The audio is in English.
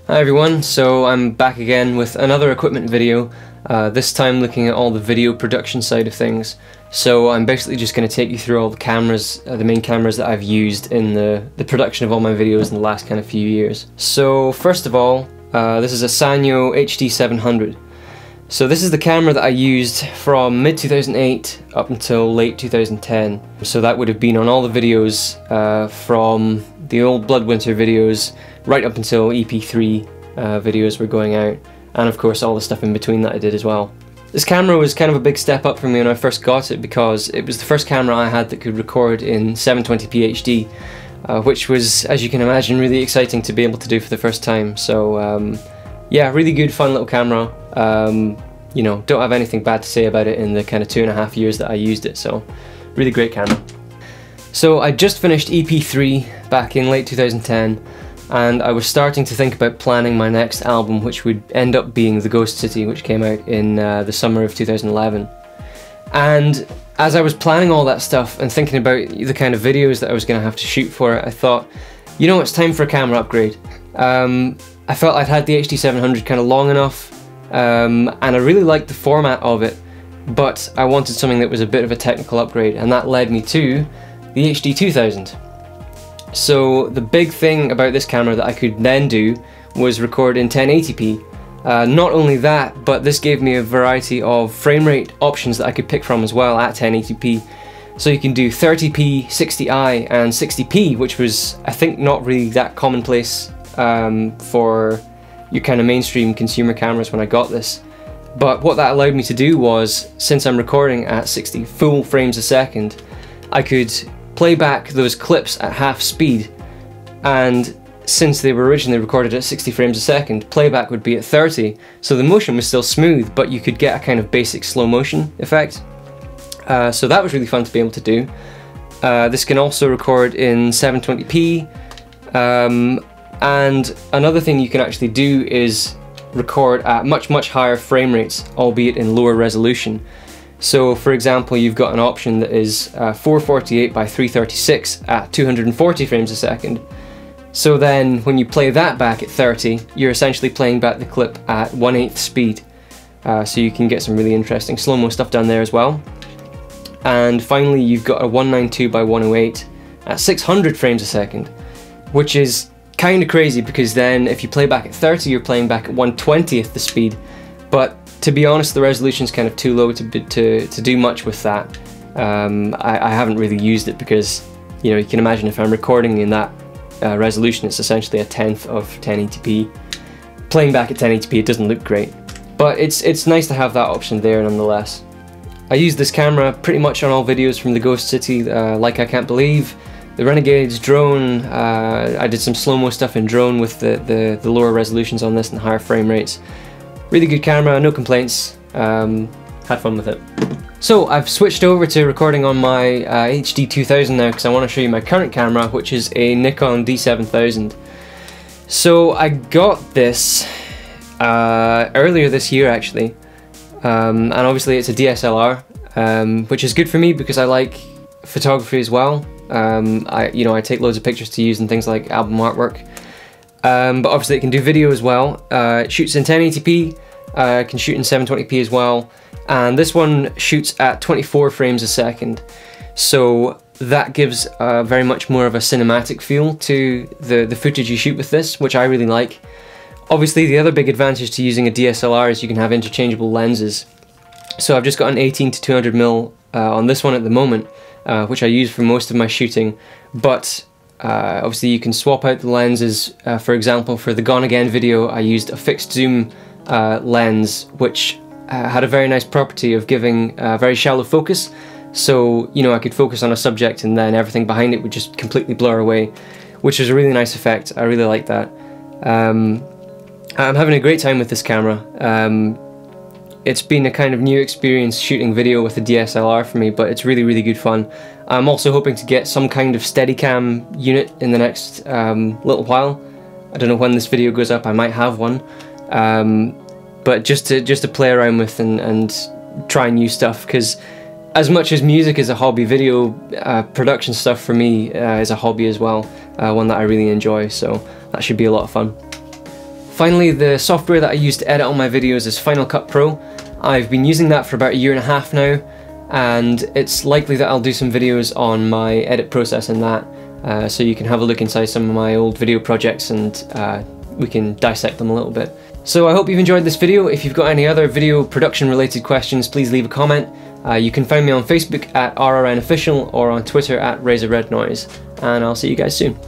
Hi everyone, so I'm back again with another equipment video, this time looking at all the video production side of things. So I'm basically just going to take you through all the cameras, the main cameras that I've used in the production of all my videos in the last kind of few years. So first of all, this is a Sanyo HD700. So this is the camera that I used from mid-2008 up until late 2010. So that would have been on all the videos from the old Bloodwinter videos right up until EP3 videos were going out, and of course all the stuff in between that I did as well. This camera was kind of a big step up for me when I first got it because it was the first camera I had that could record in 720p HD, which was, as you can imagine, really exciting to be able to do for the first time. So yeah, really good, fun little camera. You know, don't have anything bad to say about it in the kind of 2.5 years that I used it, so really great camera. So I just finished EP3 back in late 2010, and I was starting to think about planning my next album, which would end up being The Ghost City, which came out in the summer of 2011. And as I was planning all that stuff and thinking about the kind of videos that I was going to have to shoot for it, I thought, you know, it's time for a camera upgrade. I felt I'd had the HD700 kind of long enough, and I really liked the format of it, but I wanted something that was a bit of a technical upgrade, and that led me to the HD2000. So the big thing about this camera that I could then do was record in 1080p. Not only that, but this gave me a variety of frame rate options that I could pick from as well at 1080p. So you can do 30p, 60i and 60p, which was, I think, not really that commonplace for your kind of mainstream consumer cameras when I got this. But what that allowed me to do was, since I'm recording at 60 full frames a second, I could play back those clips at half speed, and since they were originally recorded at 60 frames a second, playback would be at 30, so the motion was still smooth, but you could get a kind of basic slow motion effect. So that was really fun to be able to do. This can also record in 720p, and another thing you can actually do is record at much higher frame rates, albeit in lower resolution. So for example, you've got an option that is 448 by 336 at 240 frames a second. So then when you play that back at 30, you're essentially playing back the clip at 1/8 speed. So you can get some really interesting slow-mo stuff done there as well. And finally, you've got a 192 by 108 at 600 frames a second, which is kind of crazy because then if you play back at 30, you're playing back at 1/20th the speed. But to be honest, the resolution's kind of too low to do much with that. I haven't really used it because, you know, you can imagine if I'm recording in that resolution, it's essentially a 1/10 of 1080p. Playing back at 1080p, it doesn't look great, but it's nice to have that option there nonetheless. I used this camera pretty much on all videos from the Ghost City, Like I Can't Believe, the Renegades, Drone. I did some slow-mo stuff in Drone with the lower resolutions on this and higher frame rates. Really good camera, no complaints, had fun with it. So I've switched over to recording on my HD2000 now because I want to show you my current camera, which is a Nikon D7000. So I got this earlier this year actually, and obviously it's a DSLR, which is good for me because I like photography as well. I take loads of pictures to use in things like album artwork. But obviously it can do video as well. It shoots in 1080p, it can shoot in 720p as well, and this one shoots at 24 frames a second. So that gives very much more of a cinematic feel to the footage you shoot with this, which I really like. Obviously the other big advantage to using a DSLR is you can have interchangeable lenses. So I've just got an 18 to 200mm on this one at the moment, which I use for most of my shooting, but obviously you can swap out the lenses. For example, for the Gone Again video, I used a fixed zoom lens, which had a very nice property of giving very shallow focus. So, you know, I could focus on a subject and then everything behind it would just completely blur away, which was a really nice effect. I really like that. I'm having a great time with this camera. It's been a kind of new experience shooting video with a DSLR for me, but it's really good fun. I'm also hoping to get some kind of Steadicam unit in the next little while. I don't know when this video goes up, I might have one. But just to play around with and try new stuff, because as much as music is a hobby, video production stuff for me is a hobby as well, one that I really enjoy, so that should be a lot of fun. Finally, the software that I use to edit all my videos is Final Cut Pro. I've been using that for about 1.5 years now, and it's likely that I'll do some videos on my edit process in that, so you can have a look inside some of my old video projects and we can dissect them a little bit. So I hope you've enjoyed this video. If you've got any other video production related questions, please leave a comment. You can find me on Facebook at RRNOfficial or on Twitter at RazorRedNoise, and I'll see you guys soon.